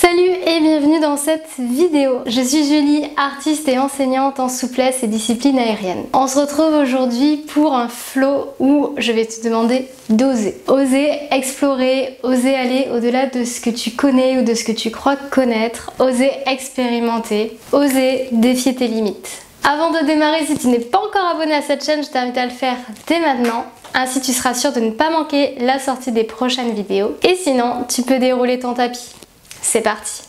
Salut et bienvenue dans cette vidéo. Je suis Julie, artiste et enseignante en souplesse et discipline aérienne. On se retrouve aujourd'hui pour un flow où je vais te demander d'oser. Oser explorer, oser aller au-delà de ce que tu connais ou de ce que tu crois connaître, oser expérimenter, oser défier tes limites. Avant de démarrer, si tu n'es pas encore abonné à cette chaîne, je t'invite à le faire dès maintenant. Ainsi tu seras sûr de ne pas manquer la sortie des prochaines vidéos. Et sinon, tu peux dérouler ton tapis. C'est parti.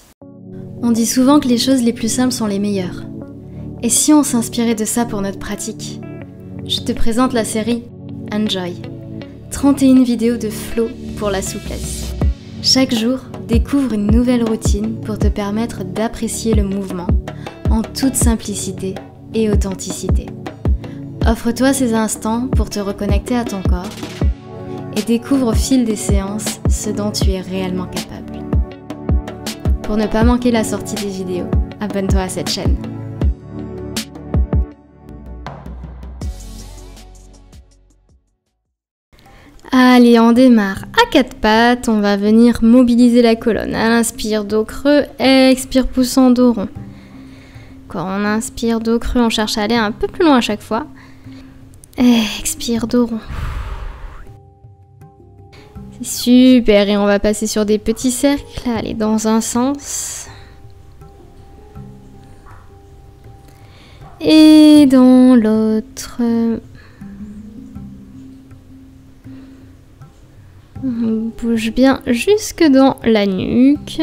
On dit souvent que les choses les plus simples sont les meilleures. Et si on s'inspirait de ça pour notre pratique? Je te présente la série Enjoy. 31 vidéos de flow pour la souplesse. Chaque jour, découvre une nouvelle routine pour te permettre d'apprécier le mouvement en toute simplicité et authenticité. Offre-toi ces instants pour te reconnecter à ton corps et découvre au fil des séances ce dont tu es réellement capable. Pour ne pas manquer la sortie des vidéos, abonne-toi à cette chaîne. Allez, on démarre à quatre pattes. On va venir mobiliser la colonne. À l'inspire, dos creux, expire, poussant, dos rond. Quand on inspire, dos creux, on cherche à aller un peu plus loin à chaque fois. Expire, dos rond. C'est super, et on va passer sur des petits cercles. Allez, dans un sens. Et dans l'autre. On bouge bien jusque dans la nuque.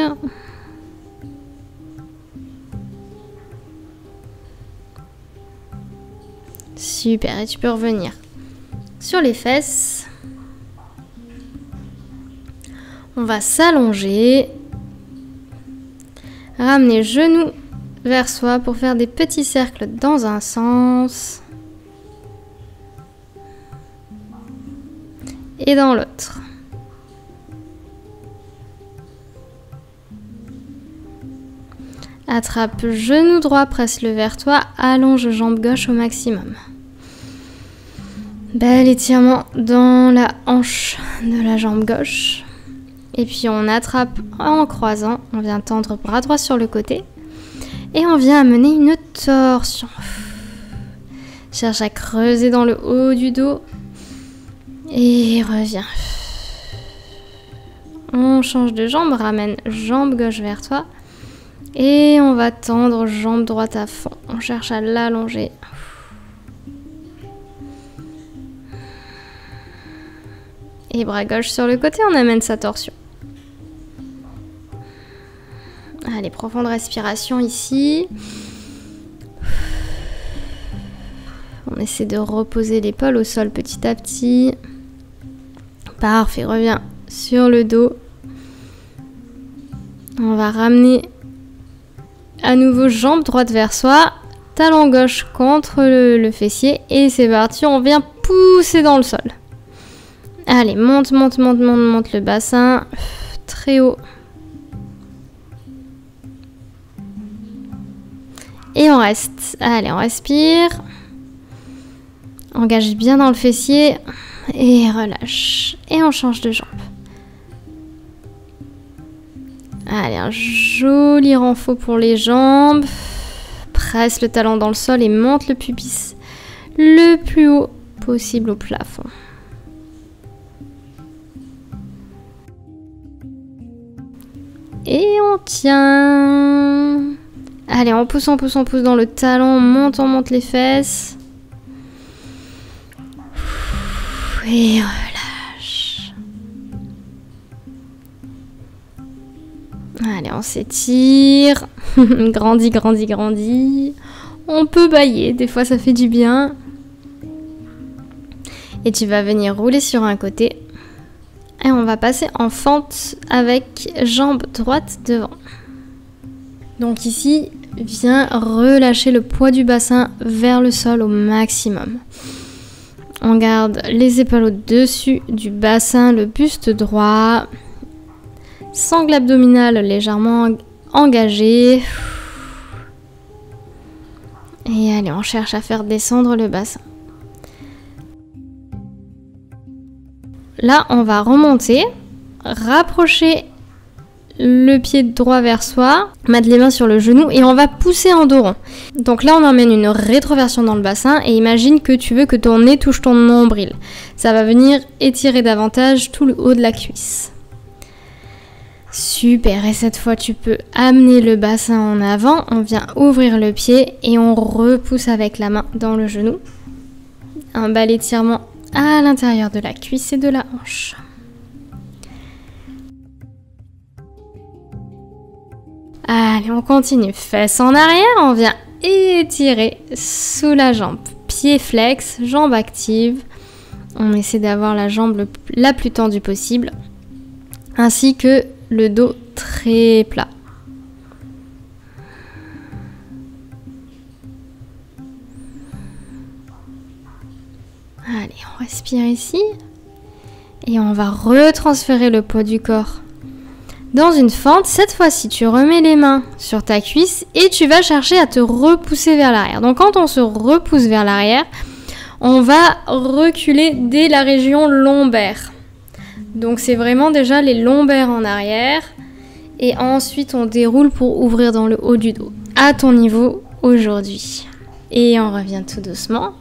Super, et tu peux revenir sur les fesses. On va s'allonger, ramener genoux vers soi pour faire des petits cercles dans un sens et dans l'autre. Attrape genou droit, presse-le vers toi, allonge jambe gauche au maximum. Bel étirement dans la hanche de la jambe gauche. Et puis on attrape en croisant, on vient tendre bras droit sur le côté. Et on vient amener une torsion. Cherche à creuser dans le haut du dos. Et reviens. On change de jambe, ramène jambe gauche vers toi. Et on va tendre jambe droite à fond. On cherche à l'allonger. Et bras gauche sur le côté, on amène sa torsion. Allez, profonde respiration ici. On essaie de reposer l'épaule au sol petit à petit. Parfait, reviens sur le dos. On va ramener à nouveau jambe droite vers soi. Talon gauche contre le fessier. Et c'est parti, on vient pousser dans le sol. Allez, monte le bassin. Très haut. Et on reste. Allez, on respire. Engage bien dans le fessier. Et relâche. Et on change de jambe. Allez, un joli renfort pour les jambes. Presse le talon dans le sol et monte le pubis le plus haut possible au plafond. Et on tient. Allez, on pousse dans le talon, on monte les fesses. Et relâche. Allez, on s'étire. Grandit. On peut bâiller, des fois ça fait du bien. Et tu vas venir rouler sur un côté. Et on va passer en fente avec jambe droite devant. Donc ici, viens relâcher le poids du bassin vers le sol au maximum. On garde les épaules au-dessus du bassin, le buste droit. Sangle abdominale légèrement engagée. Et allez, on cherche à faire descendre le bassin. Là, on va remonter, rapprocher le pied droit vers soi, mettre les mains sur le genou et on va pousser en dos rond. Donc là on emmène une rétroversion dans le bassin et imagine que tu veux que ton nez touche ton nombril. Ça va venir étirer davantage tout le haut de la cuisse. Super, et cette fois tu peux amener le bassin en avant, on vient ouvrir le pied et on repousse avec la main dans le genou. Un bel étirement à l'intérieur de la cuisse et de la hanche. Allez, on continue. Fesses en arrière, on vient étirer sous la jambe. Pied flex, jambe active. On essaie d'avoir la jambe la plus tendue possible. Ainsi que le dos très plat. Allez, on respire ici. Et on va retransférer le poids du corps dans une fente. Cette fois-ci, tu remets les mains sur ta cuisse et tu vas chercher à te repousser vers l'arrière. Donc quand on se repousse vers l'arrière, on va reculer dès la région lombaire. Donc c'est vraiment déjà les lombaires en arrière. Et ensuite, on déroule pour ouvrir dans le haut du dos. À ton niveau aujourd'hui. Et on revient tout doucement.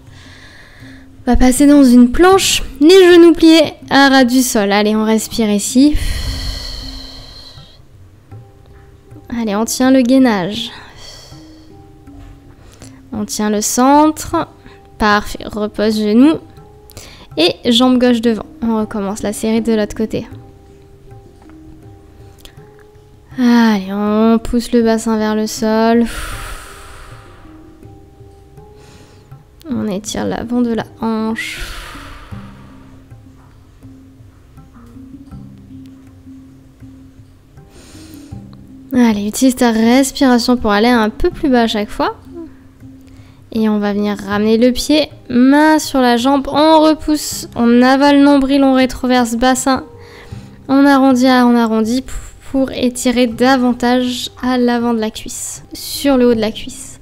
On va passer dans une planche, les genoux pliés à ras du sol. Allez, on respire ici. Allez, on tient le gainage. On tient le centre. Parfait, repose genoux. Et jambe gauche devant. On recommence la série de l'autre côté. Allez, on pousse le bassin vers le sol. On étire l'avant de la hanche. Allez, utilise ta respiration pour aller un peu plus bas à chaque fois. Et on va venir ramener le pied, main sur la jambe, on repousse, on avale nombril, on rétroverse bassin. On arrondit pour étirer davantage à l'avant de la cuisse, sur le haut de la cuisse.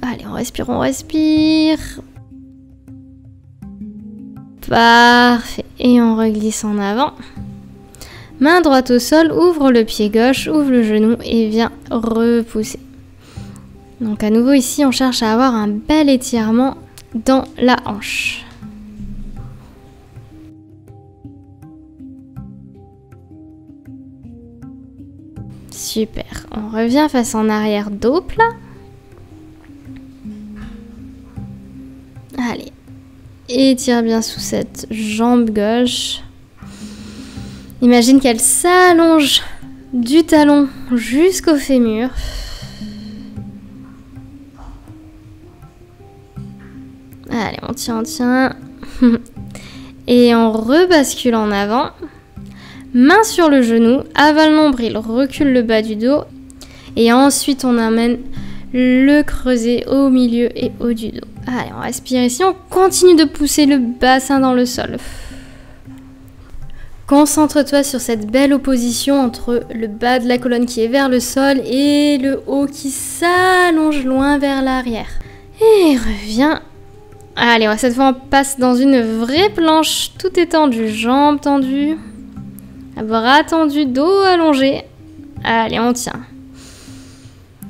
Allez, on respire, on respire. Parfait. Et on reglisse en avant. Main droite au sol, ouvre le pied gauche, ouvre le genou et viens repousser. Donc à nouveau ici, on cherche à avoir un bel étirement dans la hanche. Super. On revient face en arrière, dos plat. Allez. Étire bien sous cette jambe gauche. Imagine qu'elle s'allonge du talon jusqu'au fémur. Allez, on tient. Et on rebascule en avant. Main sur le genou, avale nombril, recule le bas du dos. Et ensuite, on amène le creuset au milieu et haut du dos. Allez, on respire ici. On continue de pousser le bassin dans le sol. Concentre-toi sur cette belle opposition entre le bas de la colonne qui est vers le sol et le haut qui s'allonge loin vers l'arrière. Et reviens. Allez, cette fois on passe dans une vraie planche, tout étendu, jambes tendues, bras tendus, dos allongé. Allez, on tient.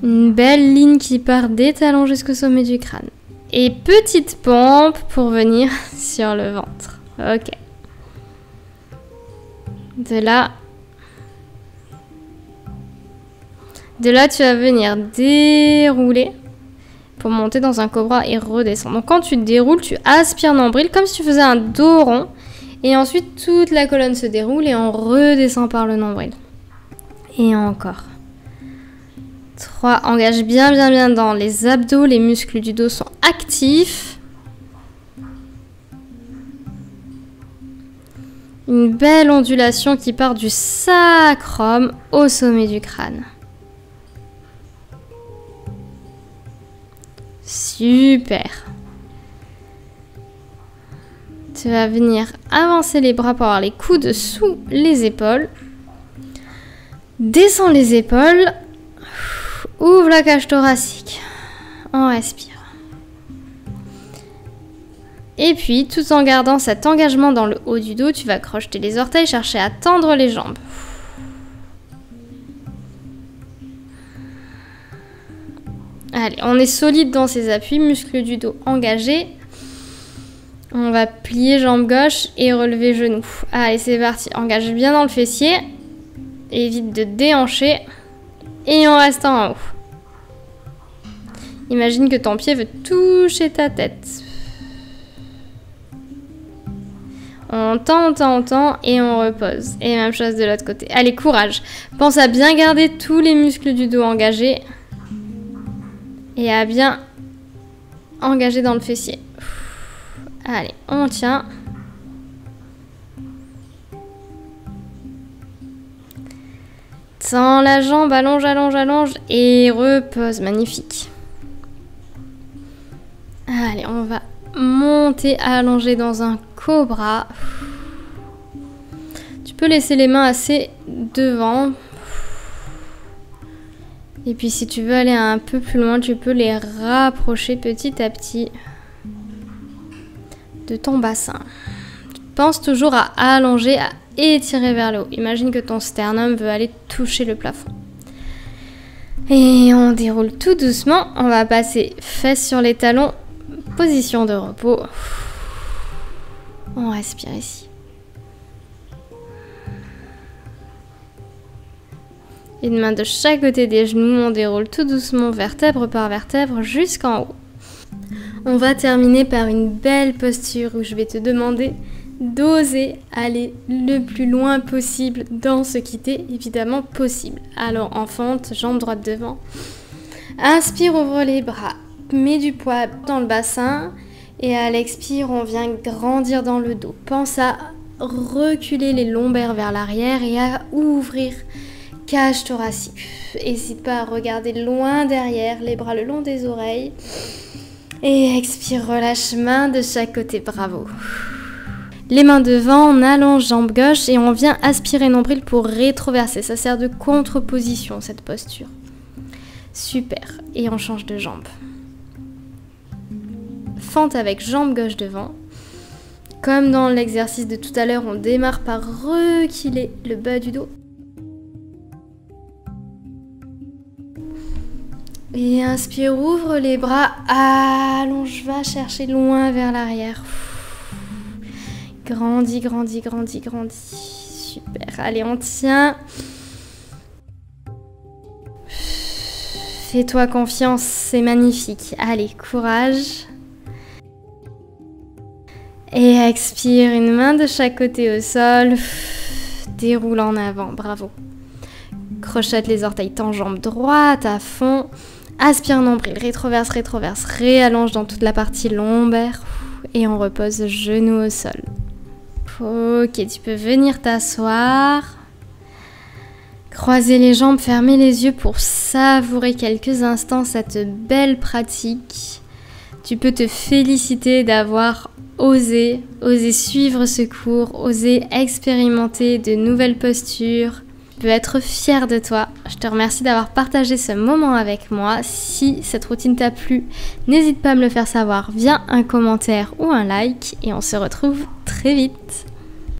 Une belle ligne qui part des talons jusqu'au sommet du crâne. Et petite pompe pour venir sur le ventre. Ok. De là, tu vas venir dérouler pour monter dans un cobra et redescendre. Donc quand tu déroules, tu aspires nombril comme si tu faisais un dos rond. Et ensuite, toute la colonne se déroule et on redescend par le nombril. Et encore. 3, engage bien dans les abdos. Les muscles du dos sont actifs. Une belle ondulation qui part du sacrum au sommet du crâne. Super. Tu vas venir avancer les bras pour avoir les coudes sous les épaules. Descends les épaules. Ouvre la cage thoracique. On respire. Et puis, tout en gardant cet engagement dans le haut du dos, tu vas crocheter les orteils, chercher à tendre les jambes. Allez, on est solide dans ses appuis, muscles du dos engagés. On va plier jambe gauche et relever genou. Allez, c'est parti. Engage bien dans le fessier. Évite de déhancher. Et on reste en haut. Imagine que ton pied veut toucher ta tête. On tend et on repose. Et même chose de l'autre côté. Allez, courage. Pense à bien garder tous les muscles du dos engagés. Et à bien engager dans le fessier. Allez, on tient. Tends la jambe, allonge, allonge, allonge. Et repose, magnifique. Allez, on va monter, allonger dans un cobra. Tu peux laisser les mains assez devant. Et puis si tu veux aller un peu plus loin, tu peux les rapprocher petit à petit de ton bassin. Pense toujours à allonger, à étirer vers le haut. Imagine que ton sternum veut aller toucher le plafond. Et on déroule tout doucement. On va passer fesses sur les talons. Position de repos. On respire ici. Une main de chaque côté des genoux. On déroule tout doucement vertèbre par vertèbre jusqu'en haut. On va terminer par une belle posture où je vais te demander d'oser aller le plus loin possible dans ce qui t'est évidemment possible. Alors en fente, jambe droite devant. Inspire, ouvre les bras. Mets du poids dans le bassin. Et à l'expire, on vient grandir dans le dos. Pense à reculer les lombaires vers l'arrière et à ouvrir cage thoracique. N'hésite pas à regarder loin derrière, les bras le long des oreilles. Et expire, relâche, main de chaque côté, bravo. Les mains devant, on allonge jambe gauche et on vient aspirer nombril pour rétroverser. Ça sert de contre-position, cette posture. Super. Et on change de jambe. Fente avec jambe gauche devant. Comme dans l'exercice de tout à l'heure, on démarre par reculer le bas du dos. Et inspire, ouvre les bras, allonge, va chercher loin vers l'arrière. Grandis, grandis, grandis, grandis. Super, allez, on tient. Fais-toi confiance, c'est magnifique. Allez, courage. Et expire, une main de chaque côté au sol. Déroule en avant, bravo. Crochette les orteils, tends jambe droite à fond. Aspire nombril, rétroverse, rétroverse, réallonge dans toute la partie lombaire. Et on repose genou au sol. Ok, tu peux venir t'asseoir. Croiser les jambes, fermer les yeux pour savourer quelques instants cette belle pratique. Tu peux te féliciter d'avoir osé suivre ce cours, osé expérimenter de nouvelles postures. Tu peux être fier de toi. Je te remercie d'avoir partagé ce moment avec moi. Si cette routine t'a plu, n'hésite pas à me le faire savoir via un commentaire ou un like. Et on se retrouve très vite.